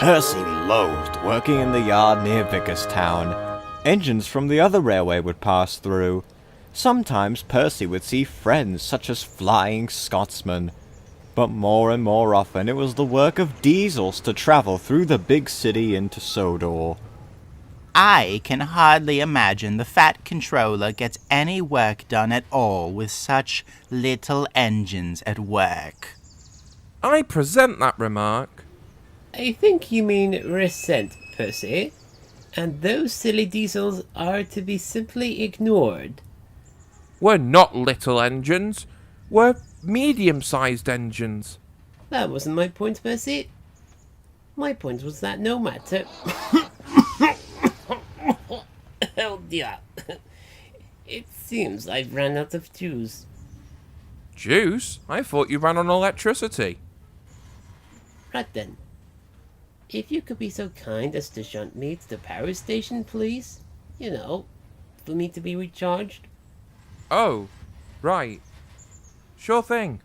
Percy loathed working in the yard near Vicarstown. Engines from the other railway would pass through. Sometimes Percy would see friends such as flying Scotsmen. But more and more often it was the work of diesels to travel through the big city into Sodor. I can hardly imagine the Fat Controller gets any work done at all with such little engines at work. I present that remark. I think you mean resent, Percy. And those silly diesels are to be simply ignored. We're not little engines. We're medium-sized engines. That wasn't my point, Percy. My point was that no matter... Oh dear. It seems I've run out of juice. Juice? I thought you ran on electricity. Right then. If you could be so kind as to shunt me to the power station, please. You know, for me to be recharged. Oh, right. Sure thing.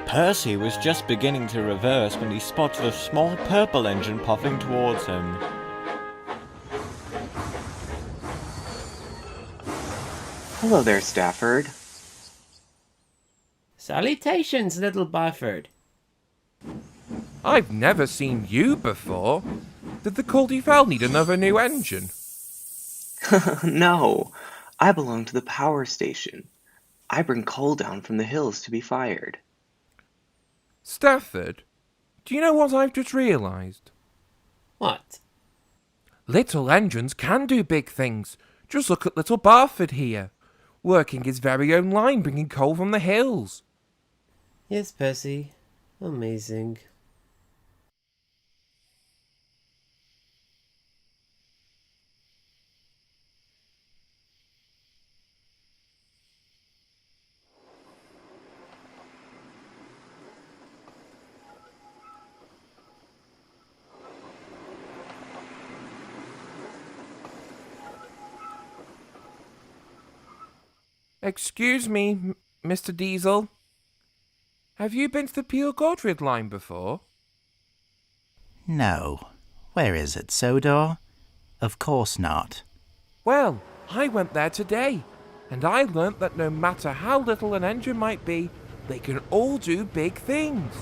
Percy was just beginning to reverse when he spotted a small purple engine puffing towards him. Hello there, Stafford. Salutations, little Barford. I've never seen you before. Did the Culdifell need another new engine? No, I belong to the power station. I bring coal down from the hills to be fired. Stafford, do you know what I've just realised? What? Little engines can do big things. Just look at little Barford here, working his very own line bringing coal from the hills. Yes, Percy. Amazing. Excuse me, Mr. Diesel. Have you been to the Peel Godred line before? No. Where is it, Sodor? Of course not. Well, I went there today, and I learnt that no matter how little an engine might be, they can all do big things.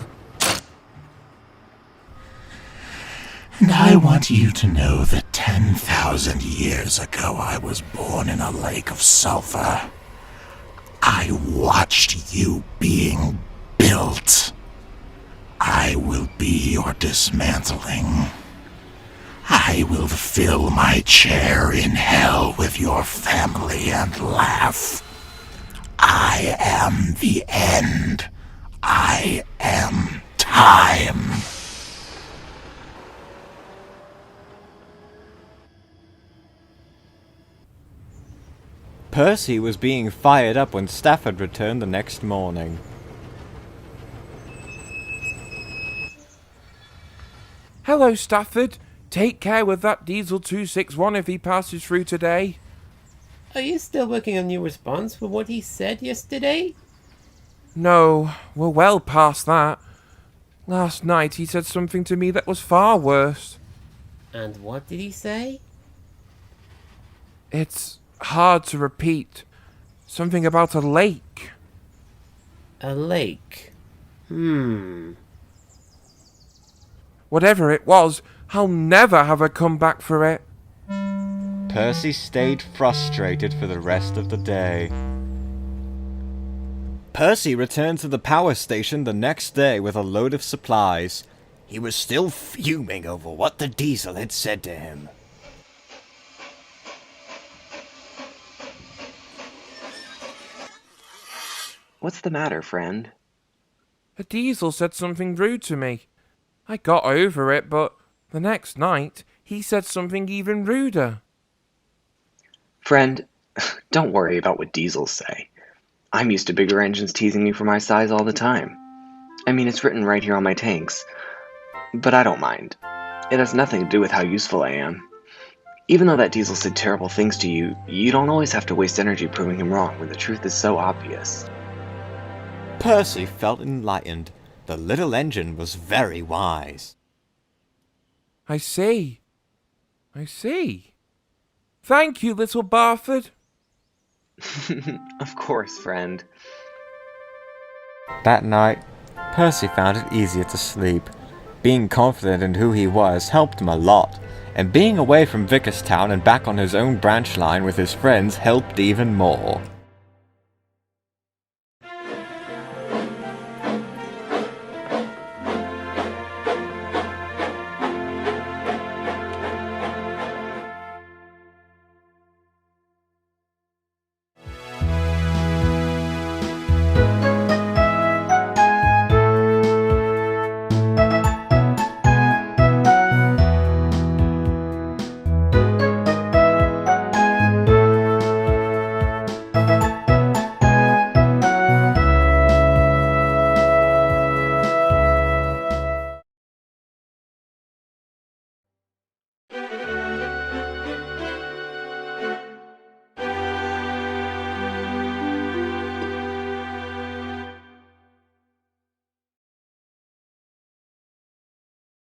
And I want you to know that 10,000 years ago I was born in a lake of sulfur. I watched you being built. I will be your dismantling. I will fill my chair in hell with your family and laugh. I am the end. I am time. Percy was being fired up when Stafford returned the next morning. Hello, Stafford. Take care with that Diesel 261 if he passes through today. Are you still working on your response for what he said yesterday? No, we're well past that. Last night he said something to me that was far worse. And what did he say? It's hard to repeat. Something about a lake. A lake. Whatever it was, I'll never have a comeback for it. Percy stayed frustrated for the rest of the day. Percy returned to the power station the next day with a load of supplies. He was still fuming over what the diesel had said to him. What's the matter, friend? A Diesel said something rude to me. I got over it, but the next night he said something even ruder. Friend, Don't worry about what diesels say. I'm used to bigger engines teasing me for my size all the time. I mean, it's written right here on my tanks. But I don't mind. It has nothing to do with how useful I am. Even though that diesel said terrible things to you, you don't always have to waste energy proving him wrong when the truth is so obvious. Percy felt enlightened. The little engine was very wise. I see. I see. Thank you, little Barford. Of course, friend. That night, Percy found it easier to sleep. Being confident in who he was helped him a lot, and being away from Vickerstown and back on his own branch line with his friends helped even more.